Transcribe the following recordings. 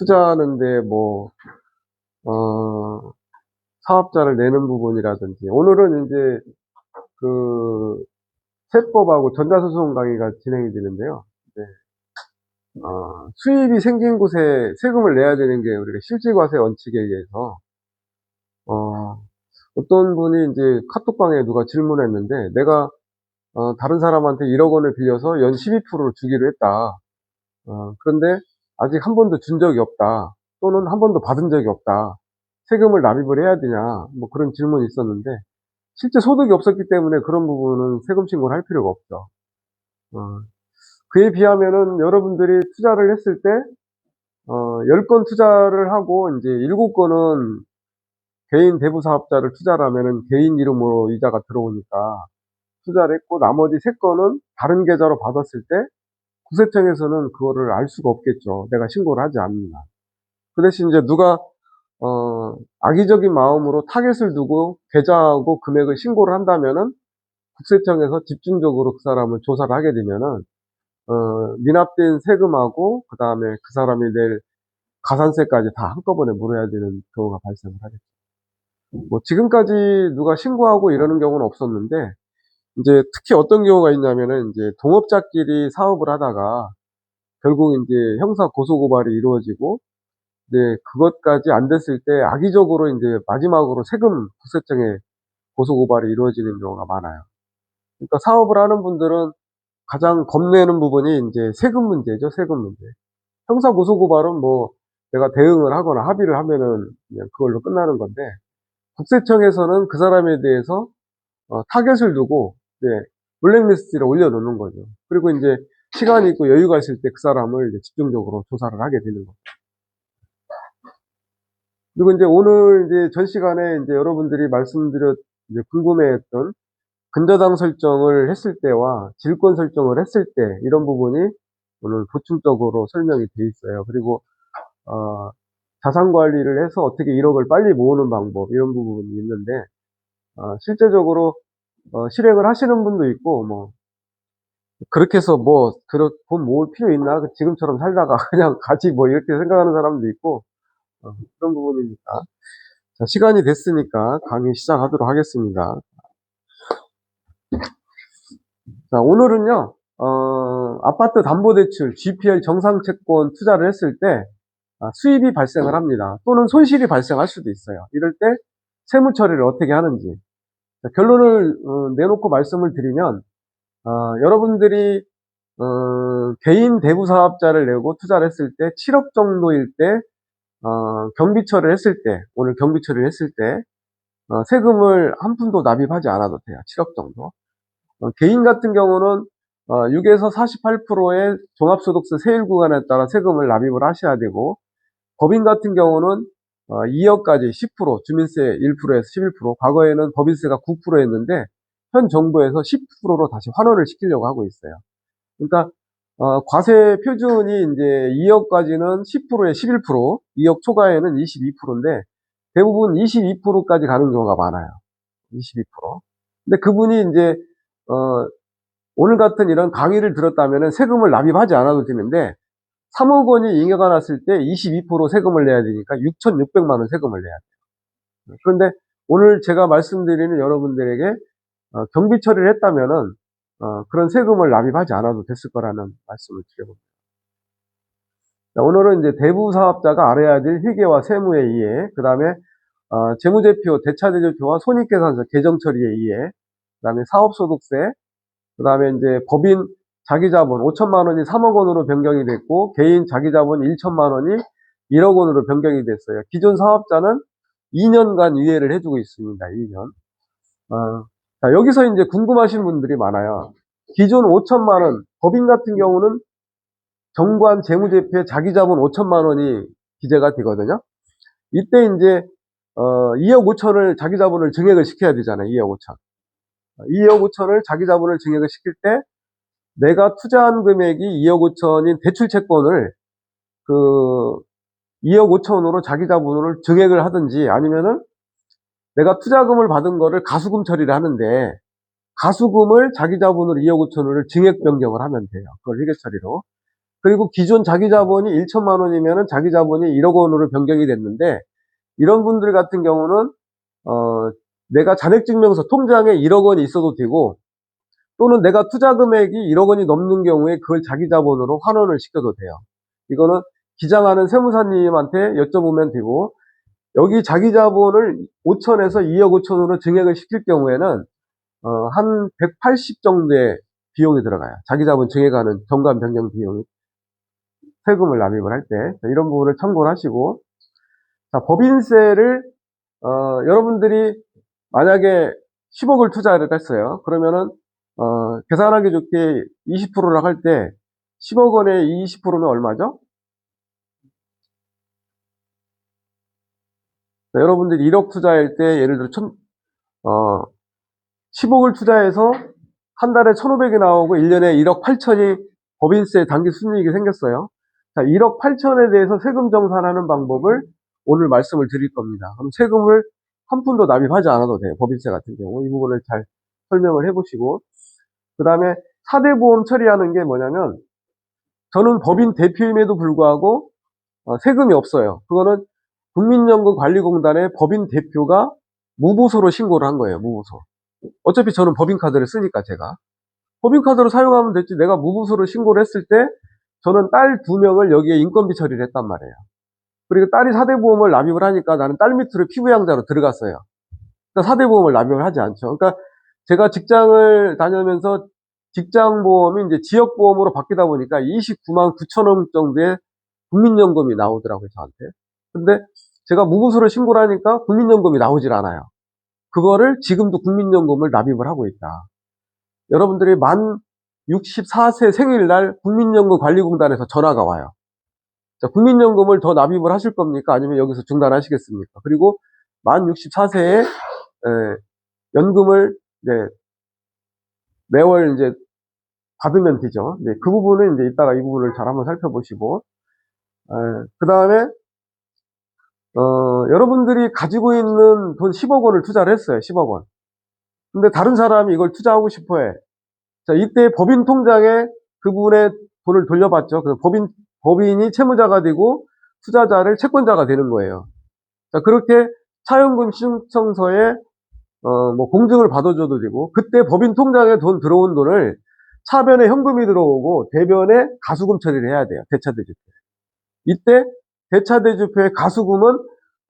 투자하는데 사업자를 내는 부분이라든지, 오늘은 이제 그 세법하고 전자소송 강의가 진행이 되는데요. 네. 수입이 생긴 곳에 세금을 내야 되는 게 우리가 실질과세 원칙에 의해서, 어떤 분이 이제 카톡방에 누가 질문했는데, 내가 다른 사람한테 1억 원을 빌려서 연 12%를 주기로 했다. 그런데 아직 한 번도 준 적이 없다. 또는 한 번도 받은 적이 없다. 세금을 납입을 해야 되냐. 그런 질문이 있었는데, 실제 소득이 없었기 때문에 그런 부분은 세금 신고를 할 필요가 없죠. 그에 비하면은 여러분들이 투자를 했을 때, 10건 투자를 하고 이제 7건은 개인 대부 사업자를 투자를 하면은 개인 이름으로 이자가 들어오니까 투자를 했고, 나머지 3건은 다른 계좌로 받았을 때 국세청에서는 그거를 알 수가 없겠죠. 내가 신고를 하지 않는다. 그 대신 이제 누가 악의적인 마음으로 타겟을 두고 계좌하고 금액을 신고를 한다면은 국세청에서 집중적으로 그 사람을 조사를 하게 되면은 미납된 세금하고 그 다음에 그 사람이 낼 가산세까지 다 한꺼번에 물어야 되는 경우가 발생을 하겠죠. 지금까지 누가 신고하고 이러는 경우는 없었는데, 이제 특히 어떤 경우가 있냐면은 이제 동업자끼리 사업을 하다가 결국 이제 형사 고소 고발이 이루어지고, 네, 그것까지 안 됐을 때 악의적으로 이제 마지막으로 세금 국세청에 고소 고발이 이루어지는 경우가 많아요. 그러니까 사업을 하는 분들은 가장 겁내는 부분이 이제 세금 문제죠, 세금 문제. 형사 고소 고발은 내가 대응을 하거나 합의를 하면은 그냥 그걸로 끝나는 건데, 국세청에서는 그 사람에 대해서 타겟을 두고, 네, 블랙리스트를 올려놓는 거죠. 그리고 이제 시간이 있고 여유가 있을 때 그 사람을 이제 집중적으로 조사를 하게 되는 거죠. 그리고 이제 오늘 이제 전 시간에 이제 여러분들이 이제 궁금해했던 근저당 설정을 했을 때와 질권 설정을 했을 때 이런 부분이 오늘 보충적으로 설명이 돼 있어요. 그리고 자산 관리를 해서 어떻게 1억을 빨리 모으는 방법 이런 부분이 있는데, 실제적으로 실행을 하시는 분도 있고, 그렇게 해서 돈 모을 필요 있나? 지금처럼 살다가 그냥 가지 이렇게 생각하는 사람도 있고, 그런 부분이니까. 자, 시간이 됐으니까 강의 시작하도록 하겠습니다. 자, 오늘은요, 아파트 담보대출, GPL 정상채권 투자를 했을 때, 수입이 발생을 합니다. 또는 손실이 발생할 수도 있어요. 이럴 때 세무 처리를 어떻게 하는지. 자, 결론을 내놓고 말씀을 드리면, 여러분들이 개인 대부 사업자를 내고 투자를 했을 때 7억 정도일 때 경비 처리를 했을 때, 오늘 경비 처리를 했을 때 세금을 한 푼도 납입하지 않아도 돼요. 7억 정도. 개인 같은 경우는 6에서 48%의 종합소득세 세율 구간에 따라 세금을 납입을 하셔야 되고, 법인 같은 경우는 2억까지 10%, 주민세 1%에서 11%, 과거에는 법인세가 9%였는데 현 정부에서 10%로 다시 환원을 시키려고 하고 있어요. 그러니까 과세 표준이 이제 2억까지는 10%에 11%, 2억 초과에는 22%인데 대부분 22%까지 가는 경우가 많아요. 22%. 근데 그분이 이제 오늘 같은 이런 강의를 들었다면 세금을 납입하지 않아도 되는데 3억 원이 잉여가 났을 때 22% 세금을 내야 되니까 6,600만 원 세금을 내야 돼요. 그런데 오늘 제가 말씀드리는 여러분들에게 경비 처리를 했다면은 그런 세금을 납입하지 않아도 됐을 거라는 말씀을 드려봅니다. 자, 오늘은 이제 대부 사업자가 알아야 될 회계와 세무의 이해, 그 다음에 재무제표, 대차대조표와 손익계산서 계정 처리의 이해, 그 다음에 사업소득세, 그 다음에 이제 법인 자기자본 5천만 원이 3억 원으로 변경이 됐고, 개인 자기자본 1천만 원이 1억 원으로 변경이 됐어요. 기존 사업자는 2년간 유예를 해주고 있습니다. 2년. 자, 여기서 이제 궁금하신 분들이 많아요. 기존 5천만 원, 법인 같은 경우는 정관 재무제표에 자기자본 5천만 원이 기재가 되거든요. 이때 이제 2억 5천을 자기자본을 증액을 시켜야 되잖아요. 2억 5천. 2억 5천을 자기자본을 증액을 시킬 때 내가 투자한 금액이 2억 5천인 대출채권을 그 2억 5천으로 자기자본을 증액을 하든지 아니면은 내가 투자금을 받은 거를 가수금 처리를 하는데 가수금을 자기자본으로 2억 5천을 증액 변경을 하면 돼요. 그걸 회계 처리로. 그리고 기존 자기 자본이 1천만 원이면은 자기 자본이 1억 원으로 변경이 됐는데, 이런 분들 같은 경우는 내가 잔액증명서 통장에 1억 원이 있어도 되고, 또는 내가 투자 금액이 1억 원이 넘는 경우에 그걸 자기 자본으로 환원을 시켜도 돼요. 이거는 기장하는 세무사님한테 여쭤보면 되고, 여기 자기 자본을 5천에서 2억 5천으로 증액을 시킬 경우에는 한 180 정도의 비용이 들어가요. 자기 자본 증액하는 정관 변경 비용이, 세금을 납입을 할 때. 이런 부분을 참고를 하시고, 자, 법인세를 여러분들이 만약에 10억을 투자를 했어요. 그러면은 계산하기 좋게 20%라고 할 때 10억 원에 20%면 얼마죠? 자, 여러분들이 1억 투자할 때 예를 들어 10억을 투자해서 한 달에 1,500이 나오고 1년에 1억 8천이 법인세 당기 순이익이 생겼어요. 자, 1억 8천에 대해서 세금 정산하는 방법을 오늘 말씀을 드릴 겁니다. 그럼 세금을 한 푼도 납입하지 않아도 돼요. 법인세 같은 경우. 이 부분을 잘 설명을 해보시고, 그 다음에 4대 보험 처리하는 게 뭐냐면, 저는 법인 대표임에도 불구하고 세금이 없어요. 그거는 국민연금관리공단에 법인 대표가 무보수로 신고를 한 거예요. 무보수. 어차피 저는 법인카드를 쓰니까 제가. 법인카드로 사용하면 됐지, 내가 무보수로 신고를 했을 때 저는 딸 2명을 여기에 인건비 처리를 했단 말이에요. 그리고 딸이 4대 보험을 납입을 하니까 나는 딸 밑으로 피부양자로 들어갔어요. 그러니까 4대 보험을 납입을 하지 않죠. 그러니까 제가 직장을 다니면서 직장보험이 이제 지역보험으로 바뀌다 보니까 29만 9천 원 정도의 국민연금이 나오더라고요, 저한테. 근데 제가 무보수로 신고를 하니까 국민연금이 나오질 않아요. 그거를 지금도 국민연금을 납입을 하고 있다. 여러분들이 만 64세 생일날 국민연금관리공단에서 전화가 와요. 자, 국민연금을 더 납입을 하실 겁니까? 아니면 여기서 중단하시겠습니까? 그리고 만 64세에 연금을 이제 매월 이제 받으면 되죠. 네, 그 부분은 이제 이따가 이 부분을 잘 한번 살펴보시고, 그 다음에 여러분들이 가지고 있는 돈 10억 원을 투자를 했어요. 10억 원. 근데 다른 사람이 이걸 투자하고 싶어 해. 자, 이때 법인 통장에 그분의 돈을 돌려받죠. 그 법인이 채무자가 되고 투자자를 채권자가 되는 거예요. 자, 그렇게 차용금 신청서에 뭐 공증을 받아줘도 되고, 그때 법인 통장에 돈 들어온 돈을 차변에 현금이 들어오고 대변에 가수금 처리를 해야 돼요. 대차대주표. 이때 대차대주표의 가수금은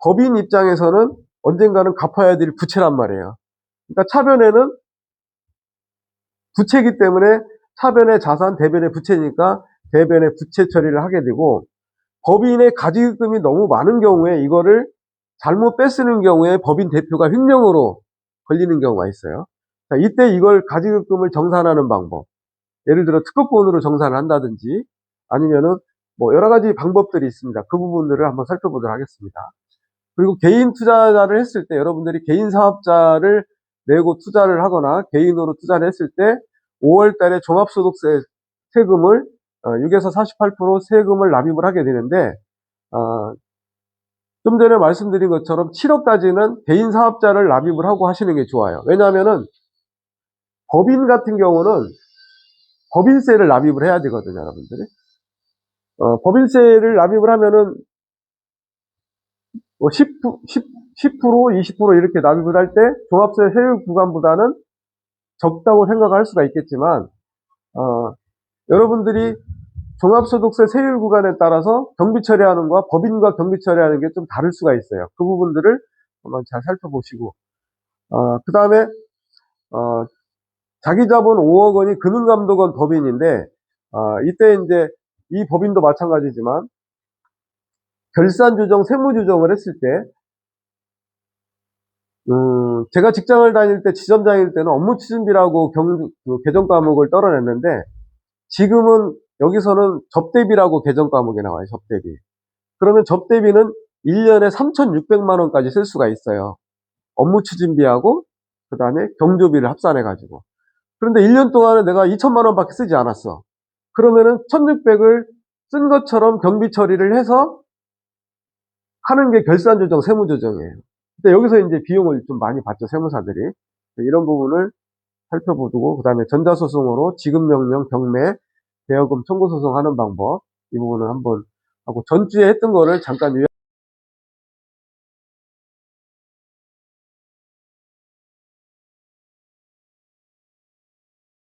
법인 입장에서는 언젠가는 갚아야 될 부채란 말이에요. 그러니까 차변에는 부채이기 때문에 차변의 자산, 대변의 부채니까 대변의 부채 처리를 하게 되고, 법인의 가지금이 너무 많은 경우에 이거를 잘못 뺏쓰는 경우에 법인 대표가 횡령으로 걸리는 경우가 있어요. 자, 이때 이걸 가지금을 정산하는 방법. 예를 들어 특허권으로 정산을 한다든지 아니면은 뭐 여러 가지 방법들이 있습니다. 그 부분들을 한번 살펴보도록 하겠습니다. 그리고 개인 투자를 했을 때 여러분들이 개인 사업자를 내고 투자를 하거나 개인으로 투자를 했을 때 5월 달에 종합소득세 세금을 6에서 48% 세금을 납입을 하게 되는데, 좀 전에 말씀드린 것처럼 7억까지는 개인 사업자를 납입을 하고 하시는 게 좋아요. 왜냐하면은 법인 같은 경우는 법인세를 납입을 해야 되거든요, 여러분들이. 법인세를 납입을 하면은 20% 이렇게 납입을 할 때 종합세 세율 구간보다는 적다고 생각할 수가 있겠지만, 여러분들이 종합소득세 세율 구간에 따라서 경비 처리하는 거와 법인과 경비 처리하는 게 좀 다를 수가 있어요. 그 부분들을 한번 잘 살펴보시고, 그 다음에 자기 자본 5억 원이 금융감독원 법인인데, 이때 이제 이 법인도 마찬가지지만 결산주정, 세무주정을 했을 때, 제가 직장을 다닐 때 지점장일 때는 업무추진비라고 그 개정 과목을 떨어냈는데, 지금은 여기서는 접대비라고 개정 과목에 나와요. 접대비. 그러면 접대비는 1년에 3,600만 원까지 쓸 수가 있어요. 업무추진비하고 그 다음에 경조비를 합산해가지고. 그런데 1년 동안에 내가 2천만 원밖에 쓰지 않았어. 그러면은 1,600을 쓴 것처럼 경비 처리를 해서 하는 게 결산조정, 세무조정이에요. 근데 여기서 이제 비용을 좀 많이 받죠, 세무사들이. 이런 부분을 살펴보고, 그 다음에 전자소송으로 지급명령, 경매, 대여금 청구 소송하는 방법, 이 부분을 한번 하고, 전주에 했던 거를 잠깐